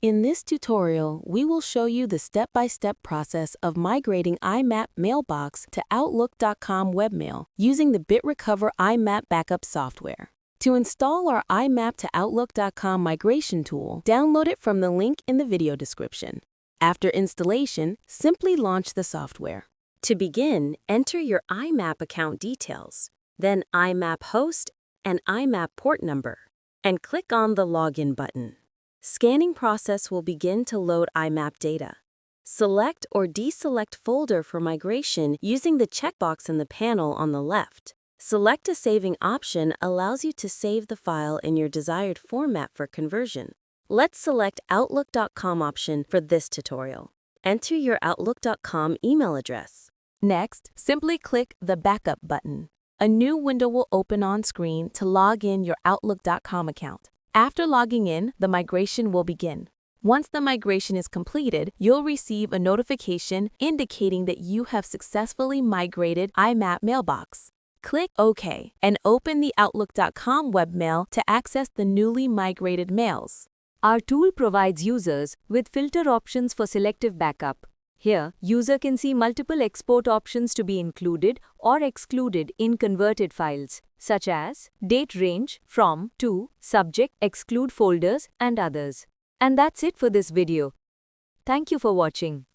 In this tutorial, we will show you the step-by-step process of migrating IMAP mailbox to Outlook.com webmail using the BitRecover IMAP backup software. To install our IMAP to Outlook.com migration tool, download it from the link in the video description. After installation, simply launch the software. To begin, enter your IMAP account details, then IMAP host and IMAP port number, and click on the Login button. Scanning process will begin to load IMAP data. Select or deselect folder for migration using the checkbox in the panel on the left. Select a saving option allows you to save the file in your desired format for conversion. Let's select Outlook.com option for this tutorial. Enter your Outlook.com email address. Next, simply click the Backup button. A new window will open on screen to log in your Outlook.com account. After logging in, the migration will begin. Once the migration is completed, you'll receive a notification indicating that you have successfully migrated IMAP mailbox. Click OK and open the Outlook.com webmail to access the newly migrated mails. Our tool provides users with filter options for selective backup. Here, user can see multiple export options to be included or excluded in converted files, such as date range, from, to, subject, exclude folders, and others. And that's it for this video. Thank you for watching.